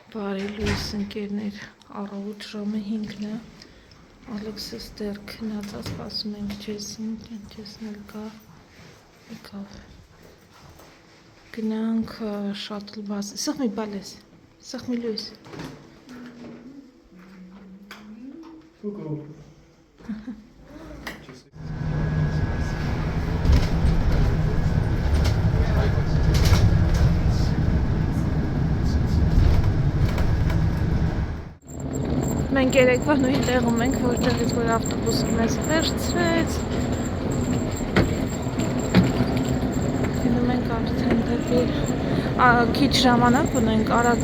Բարի լույս ընկերներ, առավոտ ժամը 5-ն է, Ալեքսս դեռ քնած է, սպասում ենք Ջեսին, Ջեսն էլ գա, եկավ, գնանք շատլ բաս, սաղ մի բալես, սաղ մի լույս, Մենք երեկվա նույն տեղում ենք, որտեղից որ ավտոբուսը մեզ վերցրեց։ Գնում ենք արդեն դեպի քիչ ժամանակ ունենք, արագ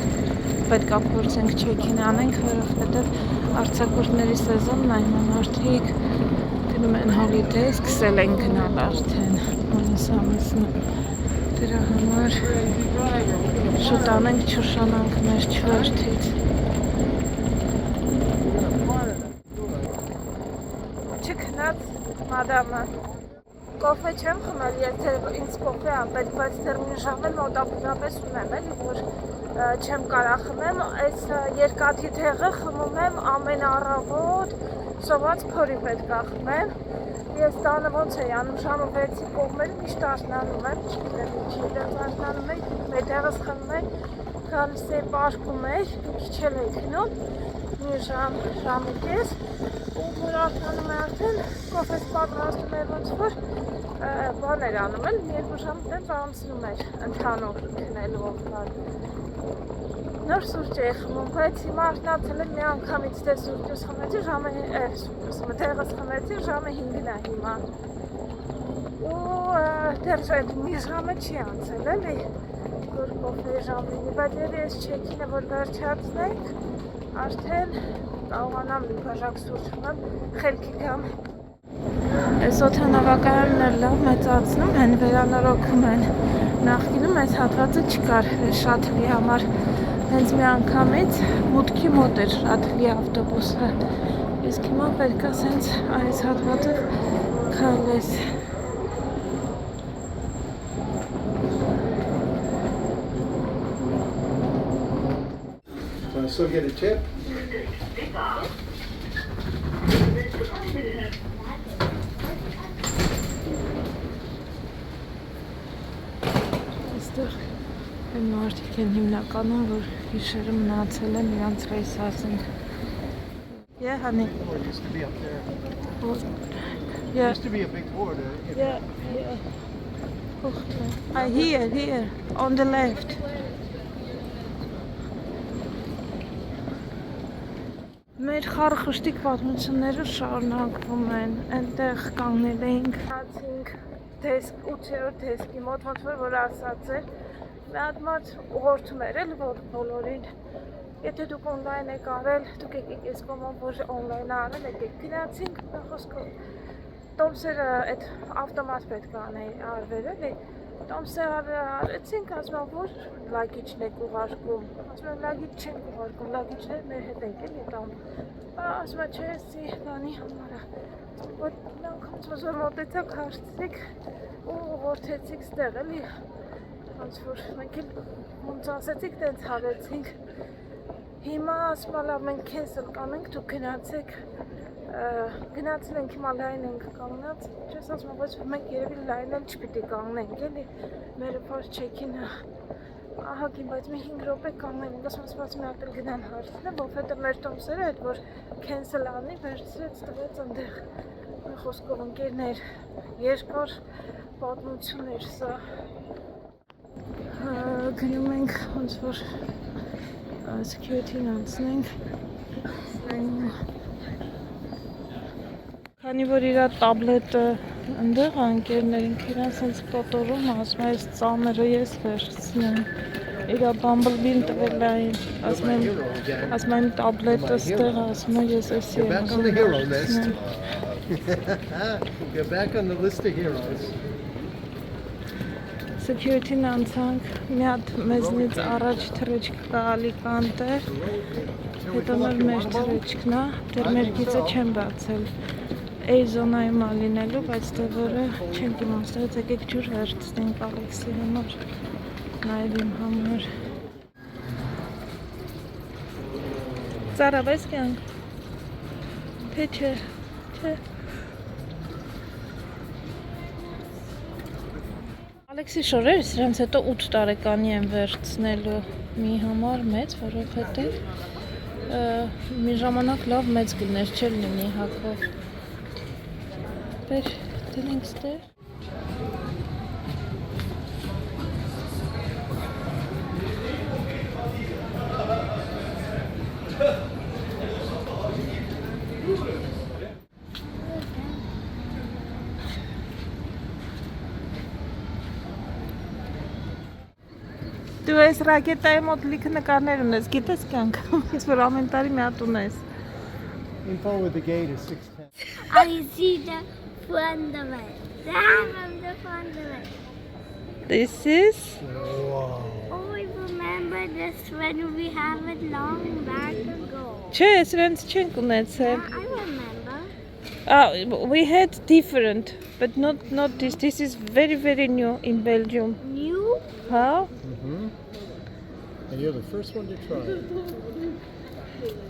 պետք է փորձենք չեքին անենք, որովհետև արձակուրդների սեզոնն այն մարդիկ գնում են հոլիդեյ, սկսել են գնալ արդեն հունիս ամիսն դրա համար շուտ անենք չուշանանք մեր չվերթից։ Մադամը, կոֆե չեմ խմել, եթե ինձ կոֆե ապետ, բայց դեռ մի ժամ էլ մոտավորապես ունեմ էլի, որ չեմ կարա խմեմ, այս երկաթի թեղը խմում եմ ամեն առավոտ, սոված փորի պետք է խմեմ, ես տանը ոնց էի անում, ժամը 6-ի կողմերը միշտ արթնանում եմ, չգիտեմ ինչի, դեռ արթնանում էի, մեջեղս խմում էի, գալիս էի պարկում էի, քիչ էլ էի քնում, մի ժամի կես, ու որ արթնանում է արդեն, կոֆես պատրաստում էր ոնց որ բաներ անում են, երկու ժամ տենց անցնում էր ընդհանուր քնելով բան։ Նոր սուրճ էի խմում, բայց հիմա արթնացել եմ մի անգամից դե սուրճս խմեցի, թեղս խմեցի, ժամը 5-ն է հիմա։ Ու դեռ այդ մի ժամը չի անցել էլի, որ կոֆեի ժամ լինի, բայց ես չեքինը որ վերջացնենք, արդեն կարողանամ մի բաժակ սուրճ խմեմ, խելքի գամ։ Այս օդանավակայանն էլ լավ մեծացնում են, վերանորոգում են։ Նախկինում այս հատվածը չկար շաթլի համար, հենց մի անգամից մուտքի մոտ էր շաթլի ավտոբուսը, իսկ հիմա պետք է սենց այս հատվածը քայլես։ Do I still get a tip? Այստեղ այն մարդիկ են հիմնականում, որ հիշերը մնացել են, իրանց ռեյս ասենք։ Yeah, honey. Or it used to be up there. It Yeah. used to be a big board. Yeah. Here, on the left. Մեր խարխշտիկ պատմությունները շարունակվում են, այնտեղ կանգնել էինք, հացինք դեսկ, 8-րդ դեսկի մոտ, ոնց որ ասած էր, մի հատ մարդ ուղղորդում էր էլ, որ բոլորին, եթե դուք օնլայն եք արել, դուք եկեք ես կոմոն, որ օնլայն արել, եկեք գնացինք, խոսքով, տոմսերը այդ ավտոմատ պետք արվեր էլի, տոմսերը արեցինք, ասում որ լագիչն եք ուղարկում, ասում լագիչ չենք ուղարկում, լագիչներ մեր հետ ենք էլի տամ, ասում չէ էսի բանի համարա, որ նանգամց որ մոտեցակ հարցրիք ու ուղորդեցիք ստեղ էլի, ոնց որ մենք էլ ոնց ասեցիք տենց հարեցինք, հիմա ասում լավ մենք քենսել կանենք, դուք գնացել ենք հիմա լայն ենք կանգնած, չես ասում բայց մենք երևի լայն էլ չպիտի կանգնենք էլի, մերը պարս չեքինը ահագին, բայց մի 5 րոպե կանգնենք, ասում սպասում հատ էլ գնան հարցնեմ, որովհետև մեր տոմսերը այդ որ քենսել անի, վերցրեց տվեց ընդեղ, մի խոսքով ընկերներ, երկար պատմություն էր սա, գնում ենք ոնց որ security-ն անցնենք, քանի որ իրա տաբլետը ընդեղ ընկերներին իրան սենց կոտորում, ասում այս ծամերը ես վերցնեմ, իրա Bumblebee-ն տվել այն, ասում այն տաբլետը ստեղ, ասում ես էսի You're back on the hero list. You're back on the list of heroes. Security-ն անցանք, մի հատ մեզնից առաջ թրեչք կա Ալիկանտե, հետո մեր թրեչքն է, դեռ մեր գիծը չեն բացել, էի զոնայում ա լինելու, բայց դևորը չենք իմաստեղից եկեք ջուր վերցնենք Ալեքսի համար, նայել իմ համար։ Ծարավես կյանք։ Թե չէ, չէ։ Ալեքսի շորերը սրանց հետո 8 տարեկանի են վերցնելու մի համար մեծ, որովհետև մի ժամանակ լավ մեծ գներ չէր լինի հակով։ Բեր, դնենք ստեր։ Դու ես ռակետայի մոտ լիքը նկարներ ունես, գիտես կյանք, ես որ ամեն տարի մի հատ ունես։ Info with the gate is 610. I see the front of it. From the front of it. This is Wow. Oh, I remember this when we have it long back ago. Չէ, սրանց չենք ունեցել։ I remember. We had different, but not this. This is very new in Belgium. New? Հա։ And you're the first one to try it.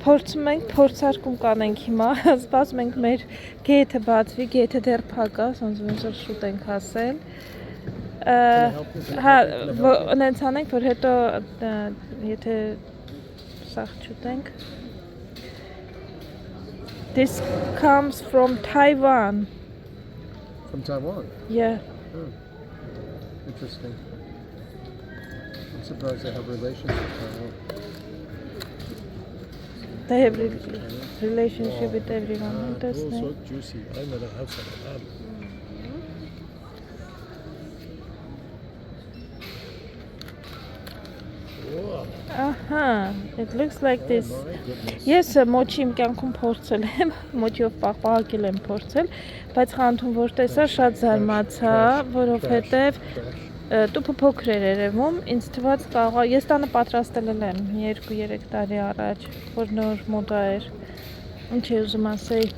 Փորձում ենք, փորձարկում կանենք հիմա, սպասում ենք մեր գեթը բացվի, գեթը դեռ փակ է, ոնց որ շուտ ենք հասել։ Հա, նենց անենք, որ հետո եթե սաղ չուտենք։ This comes from Taiwan. From Taiwan. Yeah. Interesting. I'm surprised they have relations with Taiwan. They have relationship with everyone. Oh, Interesting. so juicy. I never have some of that. Whoa. It looks like this. Oh my goodness. Ես մոչի իմ կյանքում փորձել եմ, մոչիով պահպաղակել եմ փորձել, բայց խանութում որ տեսա շատ զարմացա, որովհետև տուփը փոքր էր երևում, ինձ թվաց կարող է, ես տանը պատրաստել եմ 2-3 տարի առաջ, որ նոր մոդա էր։ Ինչ է ուզում ասեի,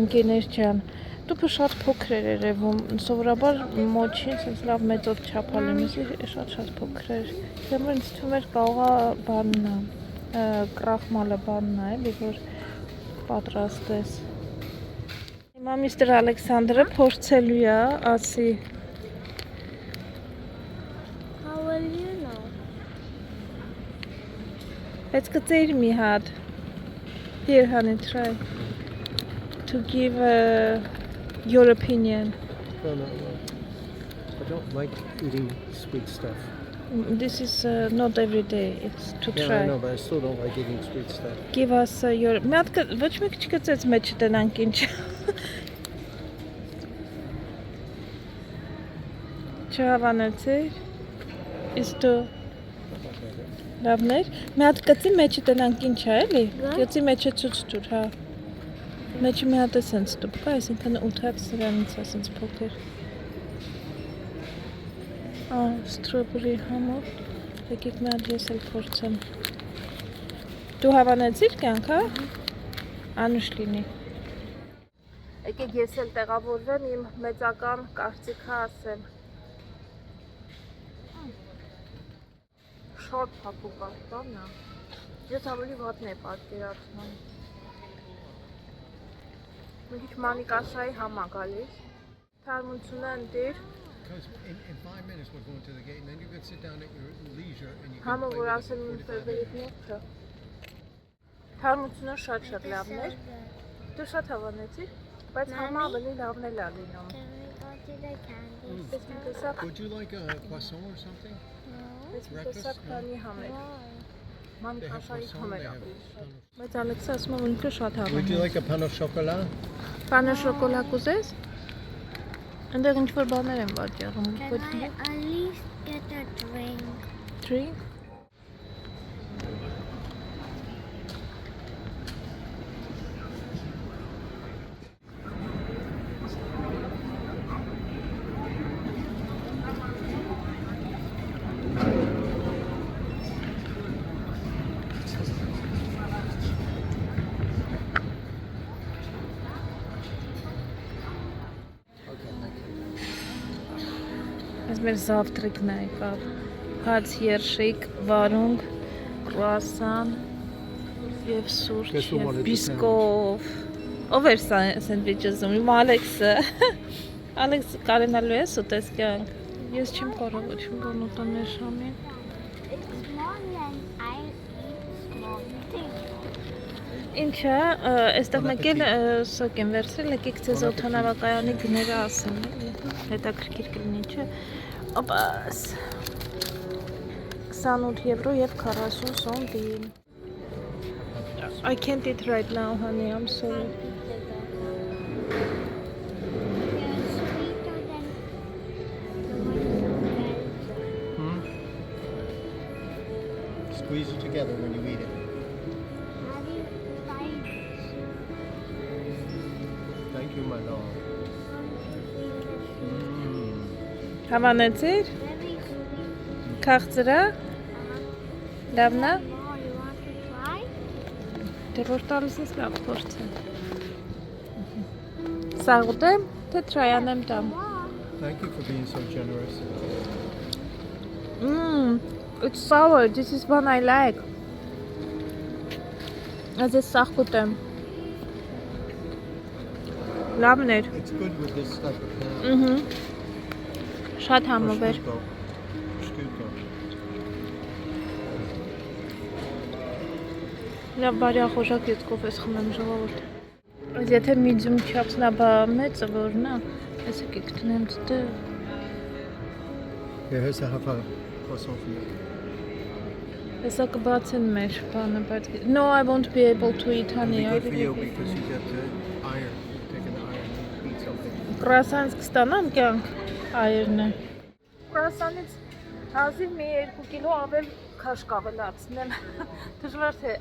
ընկերներ ջան, տուփը շատ փոքր էր երևում, սովորաբար մոչին sense լավ մեծով չափա լինի, շատ փոքր էր։ Դեռ ինձ թվում էր կարող է բանն է, կրախմալը բանն է, էլի որ պատրաստես։ Հիմա միստր Ալեքսանդրը փորձելու է, ասի How will you know? Let's get մի հատ։ Here, honey, try to give your opinion. No. I don't like eating sweet stuff. This is not every day. It's to Yeah, I try. know, but I still don't like eating sweet stuff. Give us your. Մի հատ ոչ մեկ չգծեց մեջ տնանք ինչ։ Չհավանեցիր։ Իսկ դու լավներ։ Մի հատ կծի մեջը տնանք ինչ է, էլի։ Կծի մեջը ցույց տուր, հա։ Մեջը մի հատ է սենց տուր, կա, այսինքն 8 հատ սրանից է սենց փոքր։ Strawberry համով։ Եկեք մի հատ ես էլ փորձեմ։ Դու հավանեցիր կյանք, հա։ Անուշ լինի։ Եկեք ես էլ տեղավորվեմ իմ մեծական կարծիքը ասեմ։ Շատ փափուկ է, բանն է։ Ես ավելի վատն է պատկերացնում։ Մի քիչ մանիկաշայի համ է գալիս։ Թարմությունը ընտիր։ Because in 5 minutes we're going to the gate, and then you can sit down at your leisure and you can Համը play որ with ասել it իմ for 45 minutes. ֆեվորիտն է։ Թարմությունը շատ լավն էր։ Դու շատ հավանեցիր, բայց համը ավելի լավն էլ է լինում։ Can we go to the candy Ես մի տեսակ Would you like a croissant or something? ես մի Breakfast? տեսակ բանի համ էր։ They have Մանիկաշայի croissant, համ they էր have ավելի շատ։ pain Բայց Ալեքսը ասում է որ ինքը շատ au- Would you հավանել։ like a pan au chocolat? Բանը շոկոլադ կուզես։ Այնտեղ ինչ որ բաներ են վաճառում։ Can I at least get a drink? Drink։ Այս մեր զավտրիկն է եկավ։ Հաց երշիկ, վարունգ, կրուասան, Եվ սուրճ, Guess who եւ wanted the բիսկով։ Ով էր սա սենդվիչը զում։ Իմ Ալեքսը։ Ալեքս կարենալու է ուտես կյանք։ Ես չեմ կարող ոչինչ բան ուտել շամին։ It's small and I eat small things. Ինչա, այստեղ մեկ էլ սոկ եմ վերցրել, եկեք ձեզ օդանավակայանի գները ասեմ, հետաքրքիր կլինի, չէ։ Օպաս։ 28 եվրո եւ 40 սենտիմ։ I can't eat right now, honey. I'm sorry. They're sweeter than the ones from Belgium. Squeeze it together when you eat it. Have you tried this? Thank you, my dog. Հավանեցիր։ Very sweet. Քաղցրա։ Լավնա։ More, you want to try? Դե որ տալիս ես լավ փորձեմ։ Սաղ ուտեմ, թե տրայանեմ տամ։ More. Thank you for being so generous. It's sour. This is one I like. As a սաղ ուտեմ։ Լավն էր։ It's good with this type of pan. Շատ համով էր։ Prosciutto. Լավ բարյախոժակ ետքով ես խմեմ ժողովուրդ։ Այս եթե medium չափսն է բա մեծը որն է, ես եկեք տնեմ դե։ Here, here's a half a croissant for you. Հեսա կբացեն մեր բանը, բայց No, I won't be able to eat It'll honey. be good for you because you get the iron. You're taking the iron to eat something. Կրասանից կստանամ կյանք այրն է։ Կրասանից հազիվ մի 2 կիլո ավել քաշ կավելացնեմ։ Դժվար թե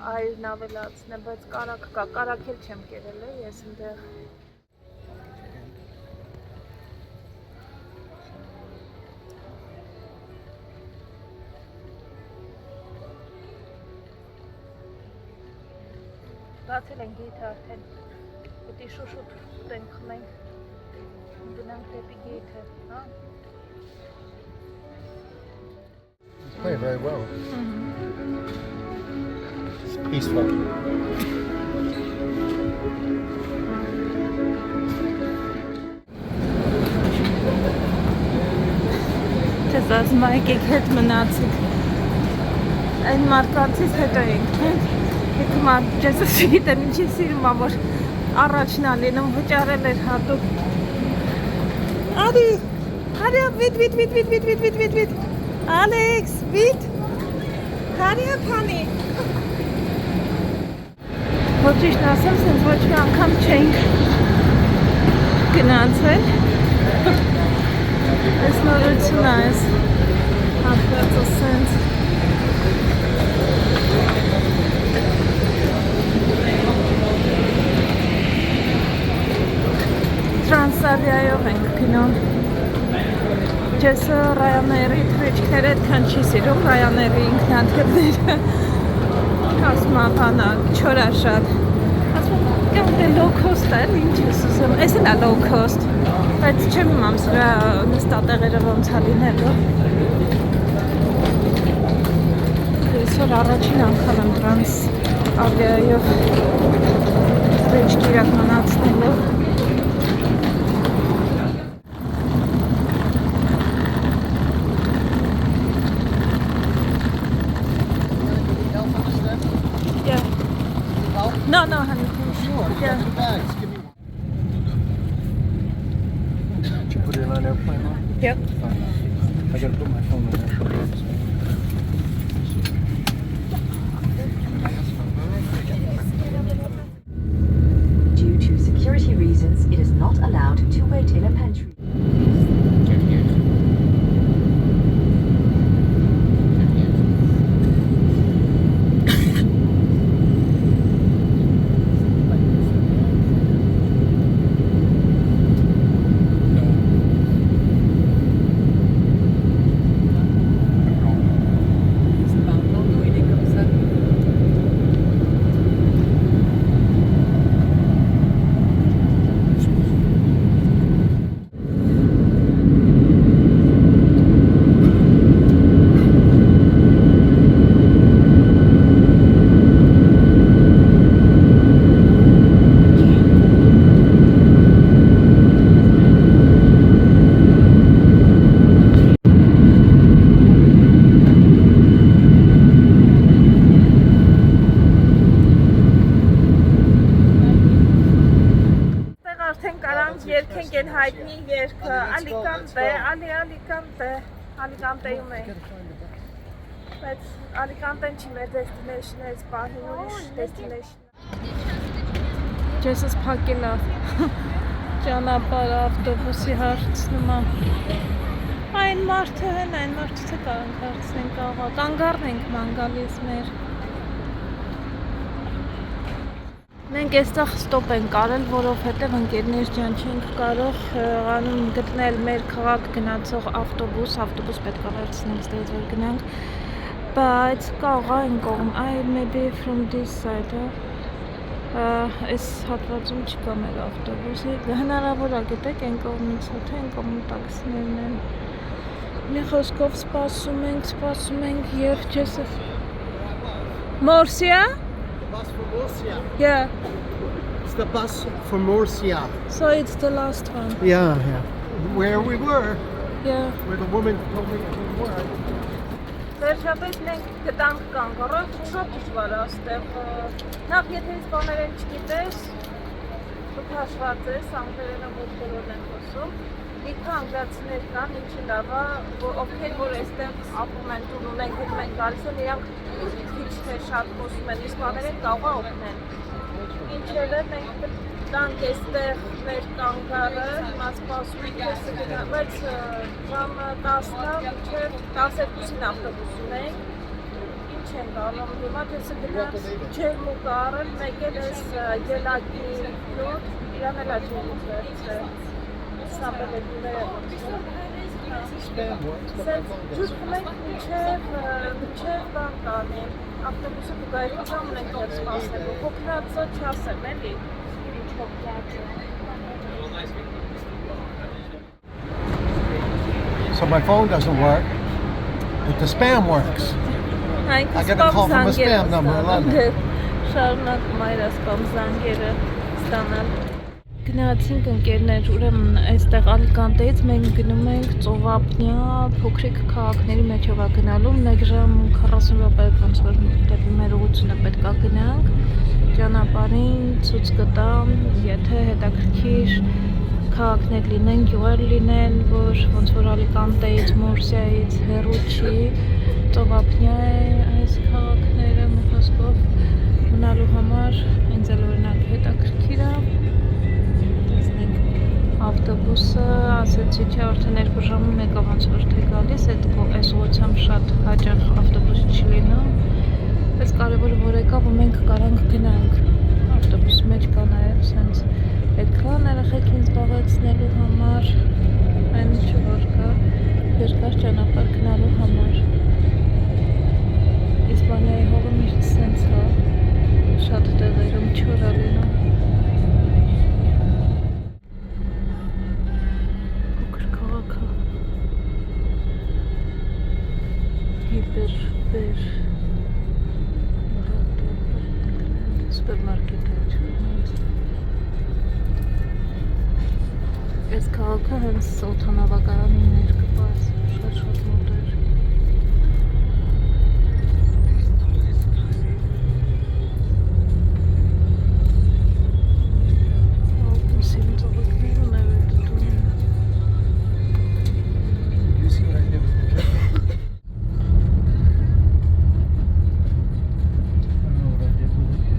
այրն ավելացնեմ, բայց կարակ կա, կարակ էլ չեմ կերել է ես այնտեղ։ Բացել ենք գեյթը արդեն, պետք է շուշուտ ուտենք խմենք, գնանք դեպի գեյթը, հա։ It's playing very well. It's peaceful. Չես ասում եկեք հետ մնացիք, այն մարդկանցից հետո ենք, հետ մարդ ջեսը չգիտեմ ինչի սիրում ա, որ առաջն ա լինում վճարել էր հատուկ։ Արի, արի վիտ, Ալեքս, վիտ, հարի ա պանի։ Որ ճիշտ ասեմ, սենց ոչ մի անգամ չենք գնացել։ Այս նորություն է այս հատվածը սենց։ Տրանսարիայով ենք գնում։ Ջեսը Ryanair-ի թրեչքները այդքան չի սիրում, Ryanair-ի ինքնաթիռները։ Ասում բանա, չորա շատ։ Ասում կամ դե low cost է, ինչ ես ուզում։ Էս էլ է low cost, բայց չեմ իմամ սրա նստատեղերը ոնց է լինելու։ Այսօր առաջին անգամ եմ Տրանսավիայով թրեչք իրականացնելով։ No, honey. Sure. Yeah. Got your bags. Give me one. Did you put it on airplane mode? Yep. I gotta put my phone in there. Due to security reasons, it is not allowed to wait in a pantry. հայտնի երգը Ալիկանտե, Ալիկանտեում է։ Բայց Ալիկանտեն չի մեր destination-ը, պահին ուրիշ destination։ Ջեսս փակել է ճանապարհ ավտոբուսի հարցնում է։ Այն մարդը հեն, այն մարդը թե կարող հարցնենք աղա, կանգառնենք ման գալիս մեր։ Մենք այստեղ ստոպ ենք արել, որովհետև ընկերներ ջան չենք կարող անում գտնել մեր քաղաք գնացող ավտոբուս պետք է վերցնենք ստեյց որ գնանք, բայց կարող այն կողմ, maybe from this side, այս հատվածում չկա մեր ավտոբուսի, հնարավոր է գտեք այն կողմից, թե այն կողմում տաքսիներն են։ Մի խոսքով սպասում ենք եւ Ջեսով Մորսիա? The bus for Murcia. Yeah. It's the bus for Murcia. So it's the last one. Yeah. Where we were, Yeah. where the woman told me we were. Վերջապես մենք գտանք կանգառը, շատ դժվար է այստեղ։ Նախ եթե այս բաներն չգիտես, դու հաշված ես, անգլերենը ոչ բոլորն են խոսում։ Լիքը անգլիացիներ կան, ինչի լավ է, ովքեր որ այստեղ ապրում են, տուն ունեն, գնում են գալիս են, իրանք քիչ թե շատ խոսում են, իսկ բաներն կարող է օգնել։ Ինչևէ մենք տանք այստեղ մեր կանգառը, հիմա սպասում ենք եսը գնա, բայց ժամը 10-ը մինչև 12-ին ավտոբուս ունենք, ինչ ենք անում, հիմա եսը գնաց ջերմուկ առել, մեկ էլ ես ելակի լուտ, իրան էլ աջերուկ վերցրել, սապել է դուները ջուշկում ենք մինչև բան կանեմ, ավտոբուսը կգայրի ժամ ունենք որ սպասնելու, հոգնացը չաս եմ էլի, So my phone doesn't work, but the spam works. I get a call from a spam number in London. Շարունակում այր ասպամ զանգերը ստանալ։ Գնացինք ընկերներ, ուրեմն այստեղ Ալիկանտեից մենք գնում ենք Ծովափնյա փոքրիկ քաղաքների մեջով է գնալու 1 ժամ 40 րոպե ոնց որ դեպի մեր ուղղությունը պետք է գնանք։ Ճանապարհին ցույց կտամ, եթե հետաքրքիր քաղաքներ լինեն, գյուղեր լինեն, որ ոնց որ Ալիկանտեից, Մուրսիայից հեռու չի, Ծովափնյա է այս քաղաքները մխոսքով մնալու համար ինձ էլ օրինակ հետաքրքիր է։ Ավտոբուսը ասեցի չէ արդեն 2 ժամը մեկը ոնց որ թե գալիս, այդ ուղղությամբ շատ հաճախ ավտոբուս չի լինում, բայց կարևորը որ եկավ ու մենք կարանք գնանք ավտոբուսի մեջ կա նաև սենց էկրան երեխեքին զբաղեցնելու համար, այն ինչը որ կա երկար ճանապարհ գնալու համար։ Իսպանիայի հողը միշտ սենց է, շատ տեղերում չոր է լինում։ Այս քաղաքը հենց օդանավակայանին ներկված, շատ մոտ էր։ Ուսին ծովակներ ունև էդ տունը։ You see what I did with the trip? I don't know what I did with it.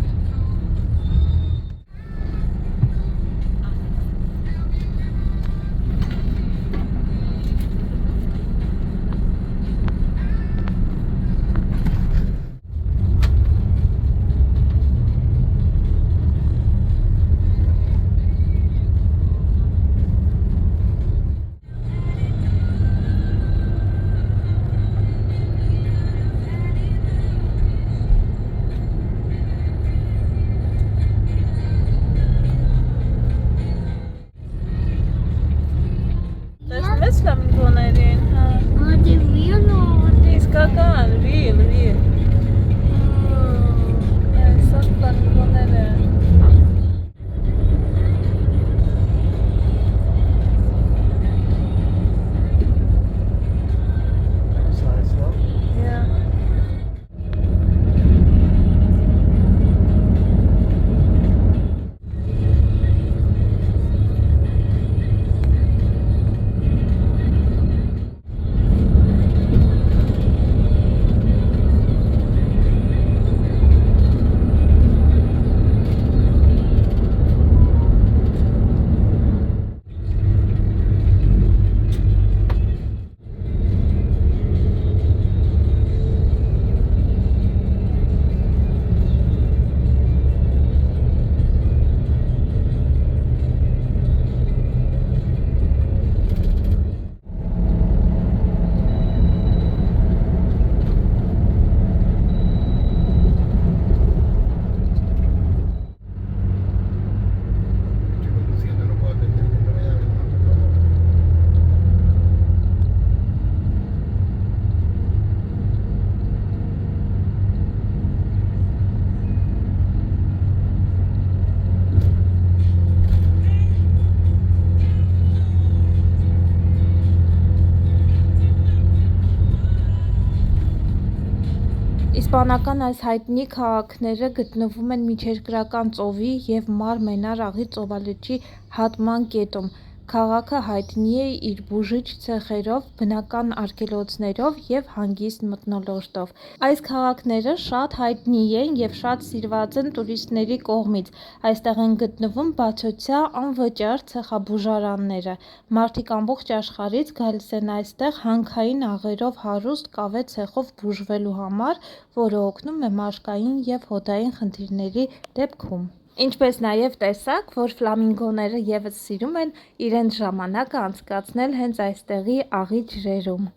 Իսպանական այս հայտնի քաղաքները գտնվում են Միջերկրական ծովի և Մար Մենար աղի ծովալճի հատման կետում։ Քաղաքը հայտնի է իր բուժիչ ցեղերով, բնական արգելոցներով և հանգիստ մթնոլորտով։ Այս քաղաքները շատ հայտնի են և շատ սիրված են տուրիստների կողմից։ Այստեղ են գտնվում բացօթյա անվճար ցեխաբուժարանները։ Մարդիկ ամբողջ աշխարհից գալիս են այստեղ հանքային աղերով հարուստ կավե ցեխով բուժվելու համար, որը օգնում է մաշկային և հոդային խնդիրների դեպքում։ Ինչպես նաև տեսաք, որ ֆլամինգոները ևս սիրում են իրենց ժամանակը անցկացնել հենց այստեղի աղի ջրերում։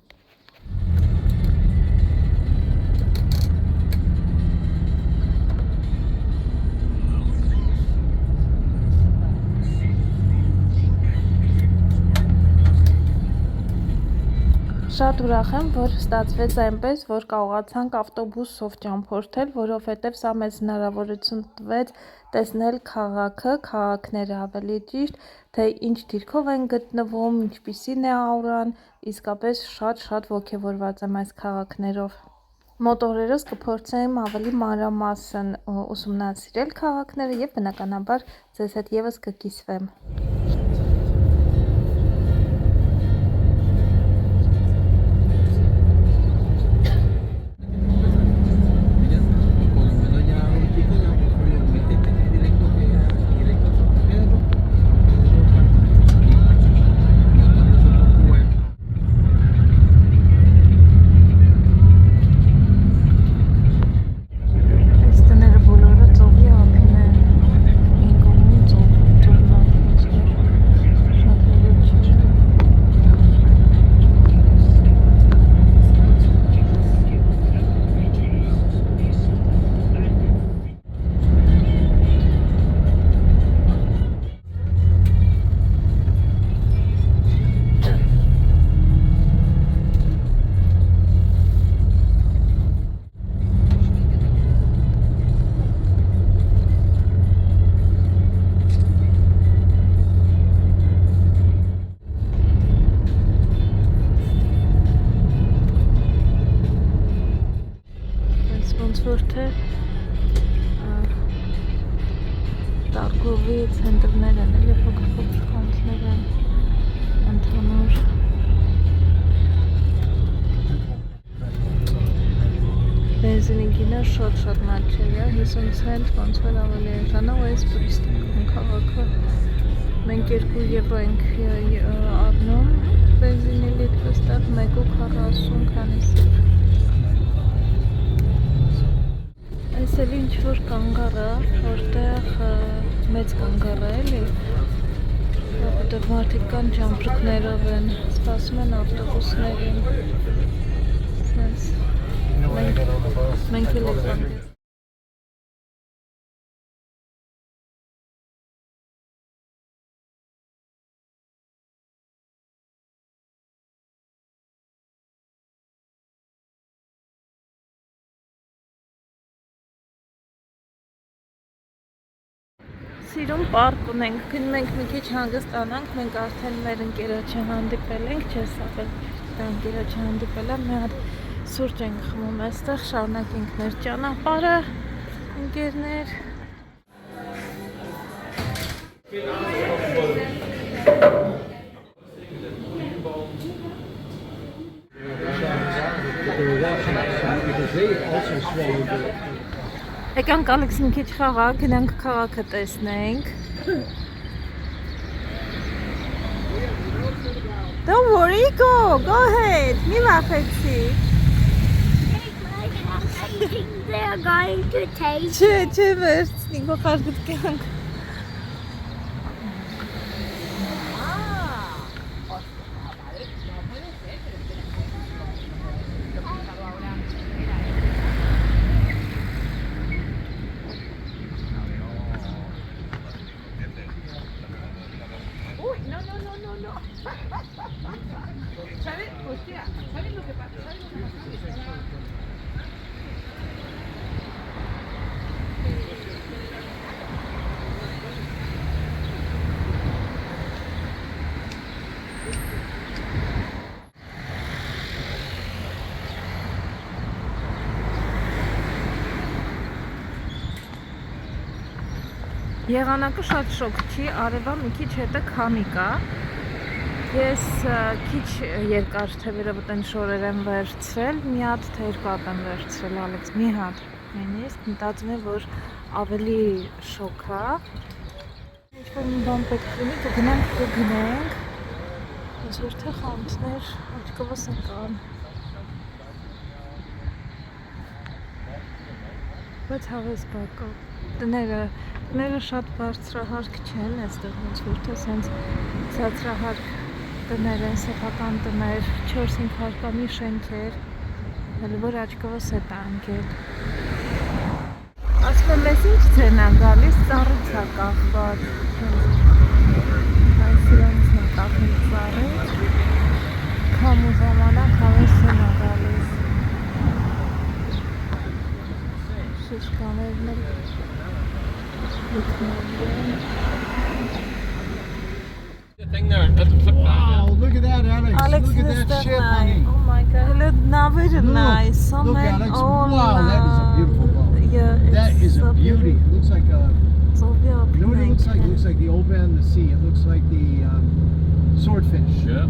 Շատ ուրախ եմ, որ ստացվեց այնպես, որ կարողացանք ավտոբուսով ճամփորդել, որովհետև սա մեզ հնարավորություն տվեց տեսնել քաղաքը, քաղաքները ավելի ճիշտ, թե ինչ դիրքով են գտնվում, ինչպիսին է աուրան, իսկապես շատ ոգևորված եմ այս քաղաքներով։ Մոտ օրերս կփորձեմ ավելի մանրամասն ուսումնասիրել քաղաքները և բնականաբար ձեզ հետ ևս կկիսվեմ։ Տարգովի ցենտրներ են, էլի փոքր կանցներ են, ընդհանուր բենզինի գինը շատ մատչելի է, 50 ցենտ ոնց որ ավելի էժան է, ու այս տուրիստական քաղաքը մենք 2 եվրո ենք առնում բենզինի լիտրը, ստեղ 1.40 քանիսի։ Այս էլի ինչ-որ կանգառ է, որտեղ մեծ կանգառ է էլի, որտեղ մարդիկ կան ճամպրուկներով են, սպասում են ավտոբուսներին, մենք էլ ենք։ Սիրուն պարկ ունենք, գնում ենք մի քիչ հանգստանանք, մենք արդեն մեր ընկերոջը հանդիպել ենք, չէ՞ սա դա ընկերոջը հանդիպել եմ, մի հատ սուրճ ենք խմում այստեղ, շարունակենք մեր ճանապարհը, ընկերներ։ Եկանք Ալեքս մի քիչ խաղա, գնանք քաղաքը տեսնենք։ Don't worry, go ahead, մի վախեցի։ They are going to take Չէ, վերցնի, գոհար գտկանք։ Եղանակը շատ շոկ չի, արևա մի քիչ հետը քամի կա։ Ես քիչ երկար թևերը մտեն շորեր եմ վերցրել, մի հատ թե երկու հատ եմ վերցրել, Ալեքս, մի հատ։ Նույնիսկ մտածում եմ, որ ավելի շոկ է։ Ինչ-որ մի բան պետք լինի, կգնանք, կգնենք։ Ես որ թե խանութներ աչքովս ընկան։ Բայց հավես բակա։ Տները շատ բարձրահարկ չեն, այստեղ ոնց որ թե սենց ցածրահարկ տներ են, սեփական տներ, 4-5 հարկանի շենքեր, հələ որ աչքովս հետ է ընկել։ Ասում եմ, ես ինչ ցեն է գալիս, ծառից է կախված։ Այս իրանից է կախել ծառից, քամու ժամանակ հավես ցեն է գալիս։ Շշկաներն էլ Wow, look at that, Alex. Alex, Look at that ship, honey. Oh my god. Look, now very nice. So Look, many. Alex. Oh, Wow, that is a beautiful boat. Yeah, That it's is so a beauty. It looks like a. So beautiful. You know what it looks like? It looks like the old man in the sea. It looks like the swordfish. Yeah.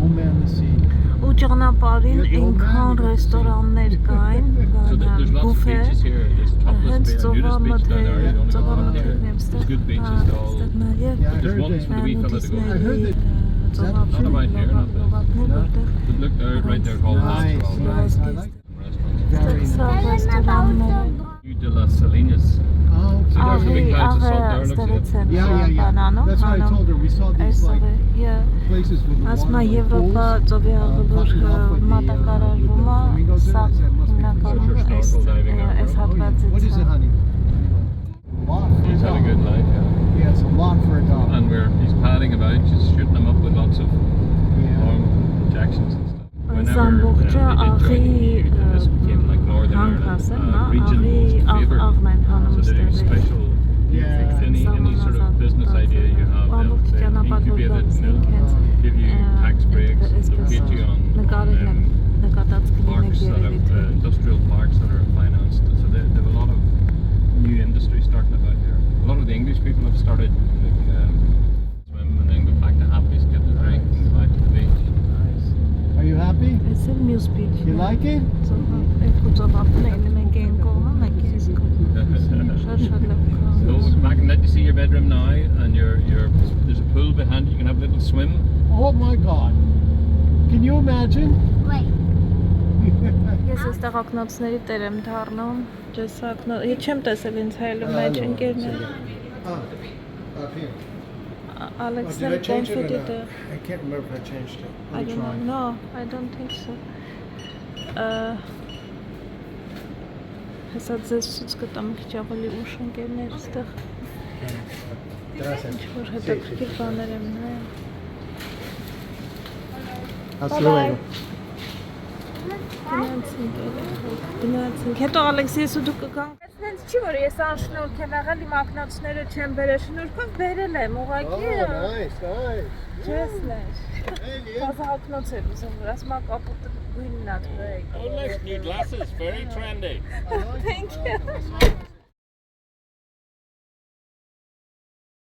Old man in the sea. Ու ճանապարհին Yeah, the old այնքան man, you ռեստորաններ կային, So there's lots of բուֆե, beaches here. There's topless հենց beach, nudist beach down there. You don't go up there. ծովամթերն There's good beaches to all. ստեղ նաև Yeah, I There's heard one that. for the wee fella to go. I heard that. Not about here, not there. որտեղ But look there, right there, called Nice, Astral. nice. I like Restaurants. very nice. Սա ռեստորաններ View de las Salinas. Oh, See, there's the big աղի clouds of salt there. Looks ստեղից at. են yeah. բանանում, That's what I told her. We saw these like yeah. places with the Ասում water է like Եվրոպա pools, ծովի աղբոր popping up with the մատակարարվում է, flamingos in it. սա I said, must be հիմնականում Snorkel diving there, այս bro. Oh, yeah. հատվածից What is it, honey? Lot for He's had a good dog. life, yeah. Yeah, it's a lot for a dog. And he's padding about, just shooting them up with lots of Yeah. arm injections and stuff. Ամբողջը աղի this became like Northern հանքաս են, Ireland region աղի աղն են հանում So there's ստեղից։ special, Yeah. any sort of business idea you have, they'll incubate it and they'll give you tax breaks, locate you on նկարել եմ նկատած parks կլինեք that երևի have, industrial parks that are financed. So they have a lot of new industry starting about here. A lot of the English people have started like, swim and then go back to Happy's, get a drink and go back to the beach. Nice. Are you happy? Այս էլ մյուս պիչ You like it? երկու ծովափն են մենք են կողմը մեկ ես շատ լավ So back and let you see your bedroom now, and there's a pool behind you. You can have a little swim. Oh my God. Can you imagine? Wait. Ես այստեղ ակնոցների տեր եմ դառնում ես չեմ տեսել ինձ հայելու մեջ ընկերներ Up here. Ալեքսը Did I change it or կոնֆետի not? տեղ I can't remember if I changed it. I Let me don't know. try. No, I don't think so. Հեսա ձեզ ցույց կտամ քիչ ավելի ուշ ընկերներ այստեղ Gracias. ինչ-որ հետաքրքիր բաներ եմ նայում Hasta luego. Գնացինք հետո Ալեքսի ես ու դու կգանք Այսինքն չի որ ես անշնորհք եմ եղել իմ ակնոցները չեմ բերել շնորհքով բերել եմ ուղղակի Nice, nice. Ջեսներ Hey, Liam. Բազա ակնոց եմ ուզում որ ասում ա կապուտը գույնն ա դրեք Oh, nice new glasses, very trendy. I like Thank it. you. I saw it.